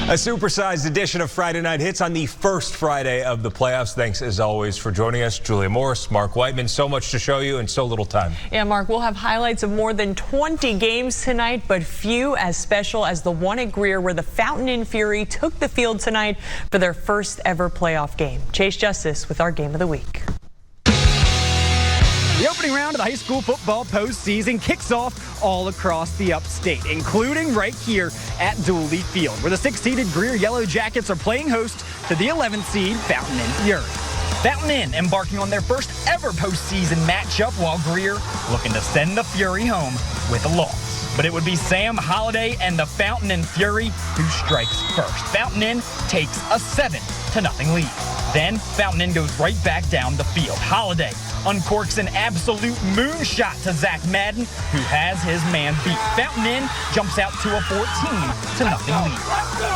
A supersized edition of Friday Night Hits on the first Friday of the playoffs. Thanks, as always, for joining us. Julia Morris, Mark Whiteman. So much to show you in so little time. Yeah, Mark, we'll have highlights of more than 20 games tonight, but few as special as the one at Greer, where the Fountain Inn Fury took the field tonight for their first ever playoff game. Chase Justice with our Game of the Week. The opening round of the high school football postseason kicks off all across the upstate, including right here at Dooley Field, where the 6th-seeded Greer Yellow Jackets are playing host to the 11th seed Fountain Inn Fury. Fountain Inn embarking on their first ever postseason matchup, while Greer looking to send the Fury home with a loss. But it would be Sam Holliday and the Fountain Inn Fury who strikes first. Fountain Inn takes a 7-0 lead. Then Fountain Inn goes right back down the field. Holliday uncorks an absolute moonshot to Zach Madden, who has his man beat. Fountain Inn jumps out to a 14-0 lead.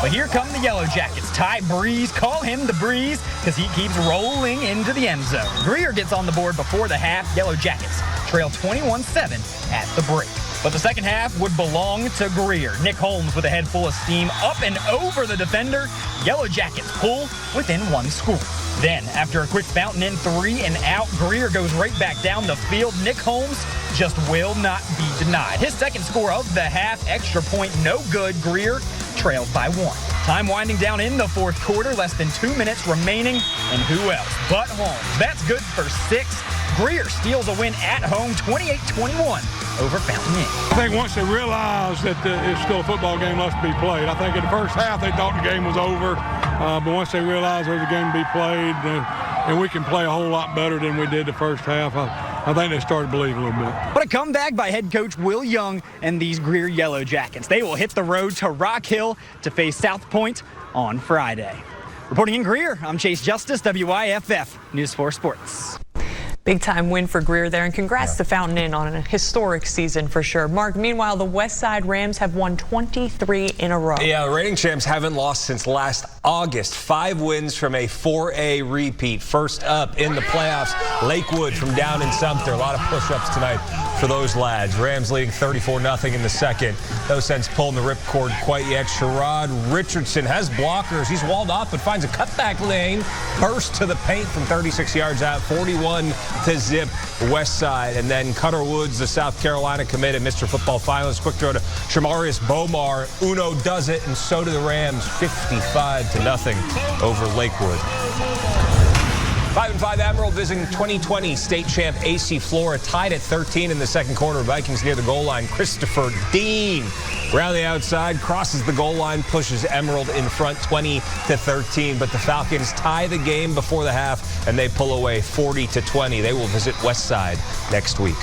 But here come the Yellow Jackets. Ty Breeze, call him the Breeze, because he keeps rolling into the end zone. Greer gets on the board before the half. Yellow Jackets trail 21-7 at the break. But the second half would belong to Greer. Nick Holmes with a head full of steam up and over the defender. Yellow Jackets pull within one score. Then, after a quick Fountain Inn 3-and-out, Greer goes right back down the field. Nick Holmes just will not be denied. His second score of the half, extra point, no good. Greer trailed by 1. Time winding down in the fourth quarter, less than 2 minutes remaining, and who else but Holmes? That's good for 6. Greer steals a win at home, 28-21 over Fountain Inn. I think once they realized that it's still a football game left to be played, I think in the first half they thought the game was over, but once they realized there was a game to be played, and we can play a whole lot better than we did the first half, I think they started to believe a little bit. But a comeback by head coach Will Young and these Greer Yellow Jackets. They will hit the road to Rock Hill to face South Point on Friday. Reporting in Greer, I'm Chase Justice, WYFF News 4 Sports. Big time win for Greer there, and congrats to Fountain Inn on a historic season for sure. Mark, meanwhile, the West Side Rams have won 23 in a row. Yeah, the reigning champs haven't lost since last August. 5 wins from a 4A repeat. First up in the playoffs, Lakewood from down in Sumter. A lot of push-ups tonight for those lads. Rams leading 34-0 in the second. No sense pulling the ripcord quite yet. Sherrod Richardson has blockers. He's walled off, but finds a cutback lane. Burst to the paint from 36 yards out. 41-0 West Side. And then Cutter Woods, the South Carolina commit and Mr. Football finalist. Quick throw to Shamarius Bomar. Uno does it, and so do the Rams. 55-0 over Lakewood. 5-5 Emerald visiting 2020 state champ AC Flora, tied at 13 in the second quarter. Vikings near the goal line. Christopher Dean around the outside, crosses the goal line, pushes Emerald in front 20-13. But the Falcons tie the game before the half, and they pull away 40-20. They will visit West Side next week.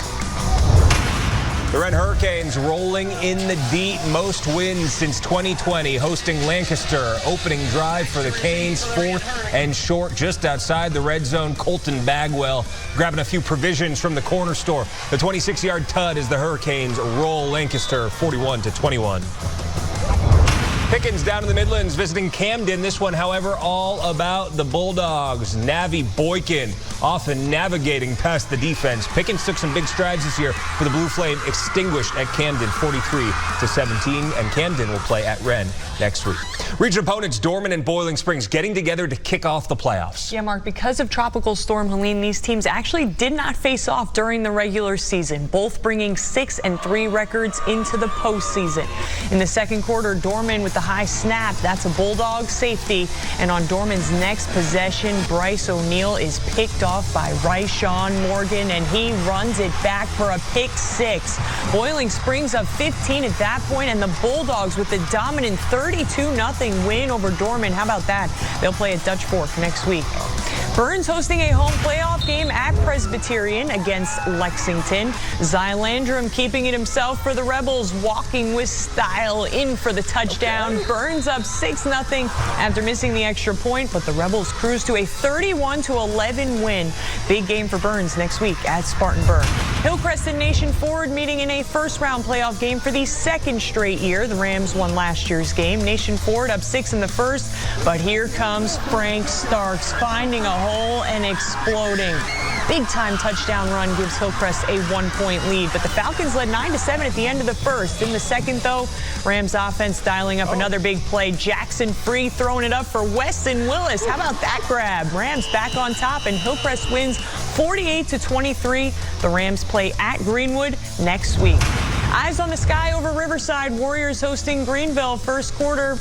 The Red Hurricanes rolling in the deep, most wins since 2020, hosting Lancaster. Opening drive for the Canes, 4th and short, just outside the red zone. Colton Bagwell grabbing a few provisions from the corner store. The 26-yard tud as the Hurricanes roll Lancaster 41-21. Pickens down in the Midlands visiting Camden. This one, however, all about the Bulldogs. Navi Boykin often navigating past the defense. Pickens took some big strides this year for the Blue Flame, extinguished at Camden 43-17, and Camden will play at Wren next week. Region opponents Dorman and Boiling Springs getting together to kick off the playoffs. Yeah, Mark, because of Tropical Storm Helene, these teams actually did not face off during the regular season, both bringing 6-3 records into the postseason. In the second quarter, Dorman with the high snap, that's a Bulldog safety, and on Dorman's next possession, Bryce O'Neill is picked off by Ryshawn Morgan, and he runs it back for a pick 6. Boiling Springs up 15 at that point, and the Bulldogs with the dominant 32-0 win over Dorman. How about that? They'll play at Dutch Fork next week. Burns hosting a home playoff game at Presbyterian against Lexington. Zylandrum keeping it himself for the Rebels, walking with style in for the touchdown. Burns up 6-0 after missing the extra point, but the Rebels cruise to a 31-11 win. Big game for Burns next week at Spartanburg. Hillcrest and Nation Ford meeting in a first-round playoff game for the second straight year. The Rams won last year's game. Nation Ford up 6 in the first, but here comes Frank Starks finding a hole and exploding. big-time touchdown run gives Hillcrest a 1-point lead. But the Falcons led 9-7 at the end of the first. In the second, though, Rams offense dialing up another big play. Jackson Free throwing it up for Weston Willis. How about that grab? Rams back on top, and Hillcrest wins 48-23. The Rams play at Greenwood next week. Eyes on the sky over Riverside. Warriors hosting Greenville. First quarter,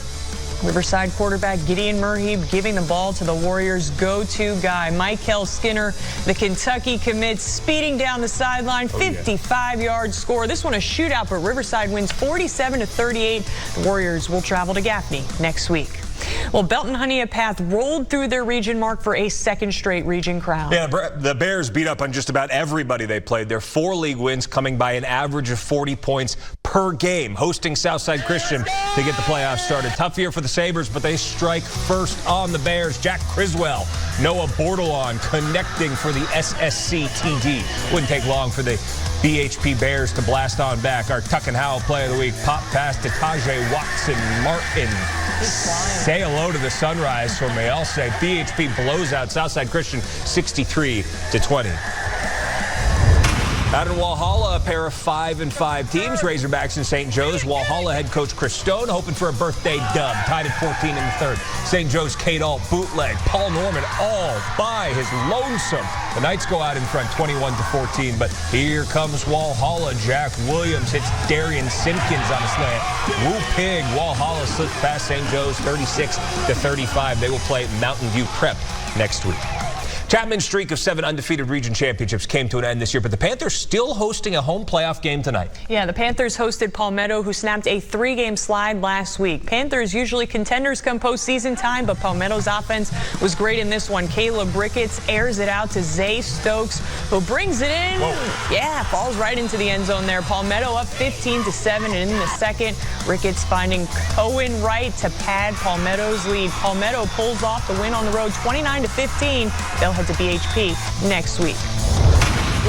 Riverside quarterback Gideon Murheeb giving the ball to the Warriors' go-to guy, Michael Skinner, the Kentucky commit, speeding down the sideline, 55-yard score. This one a shootout, but Riverside wins 47-38. The Warriors will travel to Gaffney next week. Well, Belton Honea rolled through their region mark for a second straight region crown. Yeah, the Bears beat up on just about everybody they played. Their 4 league wins coming by an average of 40 points per game. Hosting Southside Christian to get the playoffs started. Tough year for the Sabres, but they strike first on the Bears. Jack Criswell, Noah Bordelon connecting for the SSC TD. Wouldn't take long for the BHP Bears to blast on back. Our Tuck and Howell play of the week. Pop pass to Tajay Watson Martin. Say hello to the sunrise from Mayelse. BHP blows out Southside Christian 63-20. Out in Walhalla, a pair of 5-5 teams, Razorbacks and St. Joe's. Walhalla head coach Chris Stone hoping for a birthday dub, tied at 14 in the third. St. Joe's Kate Alt bootleg, Paul Norman all by his lonesome. The Knights go out in front 21-14, but here comes Walhalla. Jack Williams hits Darian Simpkins on a slant. Woo Pig, Walhalla slips past St. Joe's 36-35. They will play Mountain View Prep next week. Chapman's streak of 7 undefeated region championships came to an end this year, but the Panthers still hosting a home playoff game tonight. Yeah, the Panthers hosted Palmetto, who snapped a 3-game slide last week. Panthers usually contenders come postseason time, but Palmetto's offense was great in this one. Caleb Ricketts airs it out to Zay Stokes, who brings it in. Whoa. Yeah, falls right into the end zone there. Palmetto up 15-7, and in the second, Ricketts finding Cohen Wright to pad Palmetto's lead. Palmetto pulls off the win on the road 29-15. They'll head to BHP next week.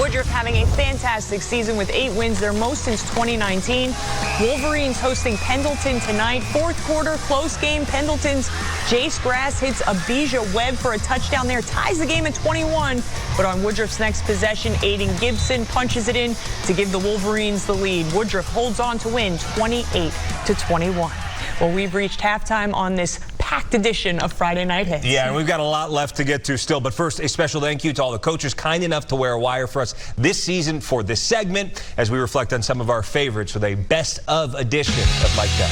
Woodruff having a fantastic season with 8 wins, their most since 2019. Wolverines hosting Pendleton tonight. Fourth quarter, close game. Pendleton's Jace Grass hits Abijah Webb for a touchdown there, ties the game at 21. But on Woodruff's next possession, Aiden Gibson punches it in to give the Wolverines the lead. Woodruff holds on to win 28-21. Well, we've reached halftime on this packed edition of Friday Night Hits. Yeah, and we've got a lot left to get to still. But first, a special thank you to all the coaches kind enough to wear a wire for us this season for this segment as we reflect on some of our favorites with a best of edition of Mike Tech.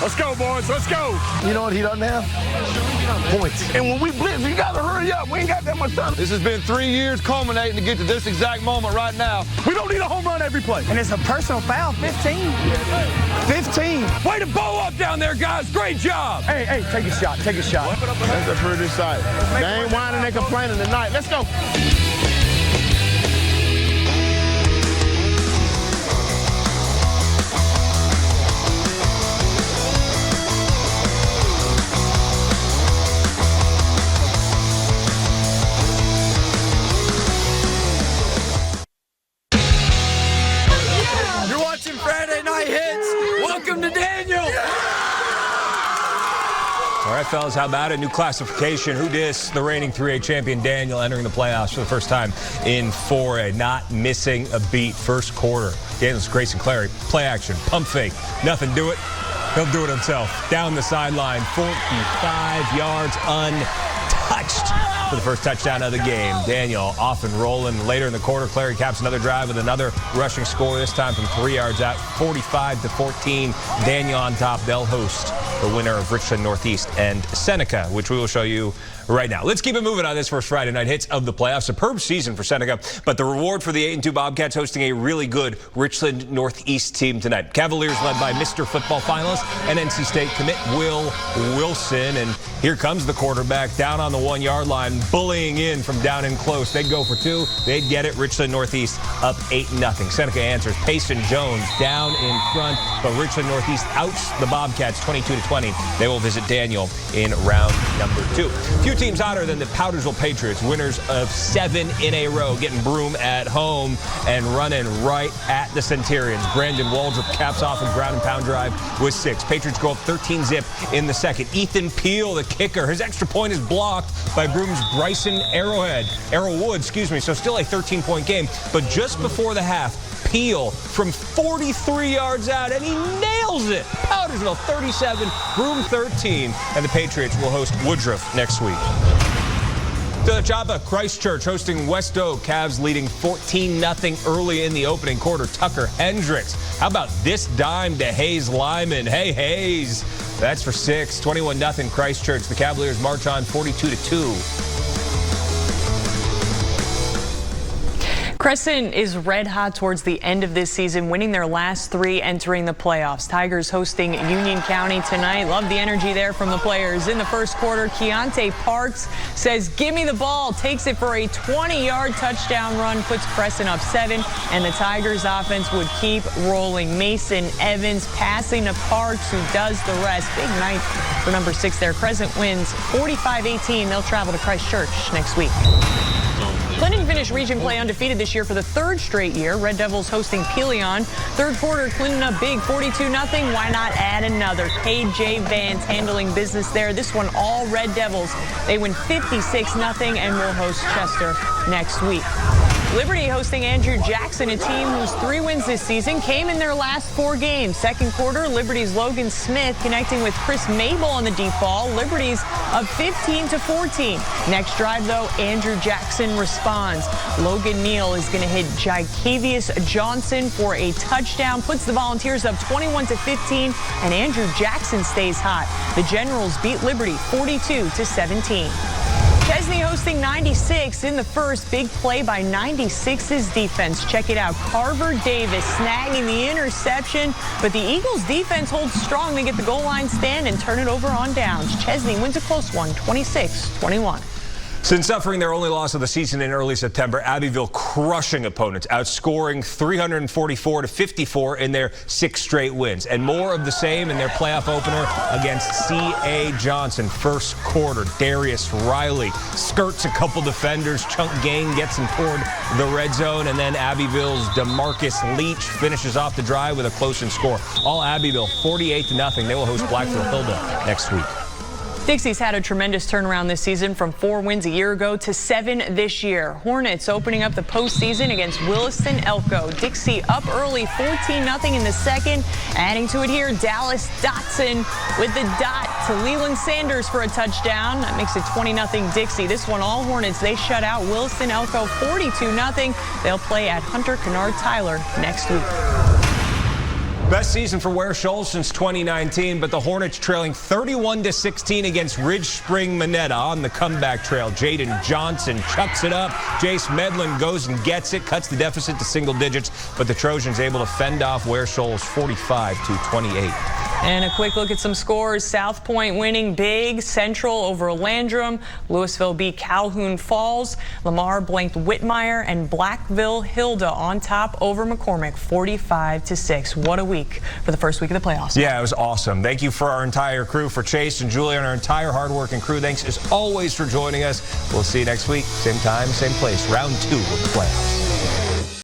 Let's go, boys. Let's go. You know what he doesn't have? Points. And when we blitz, you got to hurry up. We ain't got that much time. This has been 3 years culminating to get to this exact moment right now. We don't need a home run every play. And it's a personal foul, 15. 15. Way to bow up down there, guys. Great job. Hey, take a shot. Take a shot. That's a pretty sight. They ain't whining and complaining tonight. Let's go. All right, fellas, how about a new classification? Who dis? The reigning 3A champion Daniel entering the playoffs for the first time in 4A, not missing a beat. First quarter, Daniel's Grayson Clary, play action, pump fake, nothing, do it. He'll do it himself. Down the sideline, 45 yards untouched for the first touchdown of the game. Daniel off and rolling. Later in the quarter, Clary caps another drive with another rushing score, this time from 3 yards out, 45-14. Daniel on top. They'll host the winner of Richland Northeast and Seneca, which we will show you right now. Let's keep it moving on this first Friday Night Hits of the playoffs. Superb season for Seneca, but the reward for the 8-2 Bobcats hosting a really good Richland Northeast team tonight. Cavaliers led by Mr. Football finalist and NC State commit Will Wilson, and here comes the quarterback down on the 1-yard line. bullying in from down in close. They'd go for two. They'd get it. Richland Northeast up 8-0. Seneca answers. Payson Jones down in front, but Richland Northeast outs the Bobcats 22-20. They will visit Daniel in round number 2. Few teams hotter than the Powdersville Patriots, winners of 7 in a row, getting Broome at home and running right at the Centurions. Brandon Waldrop caps off a ground and pound drive with 6. Patriots go up 13-zip in the second. Ethan Peel, the kicker, his extra point is blocked by Broome's Bryson Arrowwood, so still a 13-point game. But just before the half, Peel from 43 yards out, and he nails it. Powdersville 37, Broome 13, and the Patriots will host Woodruff next week. To Java, Christchurch hosting West Oak. Cavs leading 14-0 early in the opening quarter. Tucker Hendricks. How about this dime to Hayes Lyman? Hey, Hayes. That's for 6. 21-0 Christchurch. The Cavaliers march on 42-2. Crescent is red hot towards the end of this season, winning their last 3 entering the playoffs. Tigers hosting Union County tonight. Love the energy there from the players. In the first quarter, Keontae Parks says, "Give me the ball," takes it for a 20-yard touchdown run, puts Crescent up 7, and the Tigers offense would keep rolling. Mason Evans passing to Parks, who does the rest. Big night for number 6 there. Crescent wins 45-18. They'll travel to Christchurch next week. Clinton finished region play undefeated this year for the 3rd straight year. Red Devils hosting Pelion. Third quarter, Clinton up big, 42-0. Why not add another? KJ Vance handling business there. This one all Red Devils. They win 56-0 and will host Chester next week. Liberty hosting Andrew Jackson, a team whose 3 wins this season came in their last 4 games. Second quarter, Liberty's Logan Smith connecting with Chris Mabel on the deep ball. Liberty's up 15-14. Next drive, though, Andrew Jackson responds. Logan Neal is going to hit Jakevius Johnson for a touchdown, puts the Volunteers up 21-15, and Andrew Jackson stays hot. The Generals beat Liberty 42-17. Chesney hosting 96 in the first. Big play by 96's defense. Check it out. Carver Davis snagging the interception, but the Eagles defense holds strong. They get the goal line stand and turn it over on downs. Chesney wins a close one, 26-21. Since suffering their only loss of the season in early September, Abbeville crushing opponents, outscoring 344-54 in their 6 straight wins. And more of the same in their playoff opener against C.A. Johnson. First quarter, Darius Riley skirts a couple defenders. Chunk Gain gets him toward the red zone. And then Abbeville's DeMarcus Leach finishes off the drive with a close-in score. All Abbeville 48-0. They will host Blackville Hilda next week. Dixie's had a tremendous turnaround this season from 4 wins a year ago to 7 this year. Hornets opening up the postseason against Williston Elko. Dixie up early, 14-0 in the second. Adding to it here, Dallas Dotson with the dot to Leland Sanders for a touchdown. That makes it 20-0 Dixie. This one, all Hornets, they shut out Williston Elko 42-0. They'll play at Hunter Kennard Tyler next week. Best season for Ware Shoals since 2019, but the Hornets trailing 31-16 against Ridge Spring Minetta on the comeback trail. Jaden Johnson chucks it up. Jace Medlin goes and gets it, cuts the deficit to single digits, but the Trojans able to fend off Ware Shoals 45-28. And a quick look at some scores. South Point winning big. Central over Landrum. Louisville beat Calhoun Falls. Lamar blanked Whitmire, and Blackville Hilda on top over McCormick 45-6. What a week for the first week of the playoffs. Yeah, it was awesome. Thank you for our entire crew, for Chase and Julie and our entire hardworking crew. Thanks as always for joining us. We'll see you next week. Same time, same place. Round 2 of the playoffs.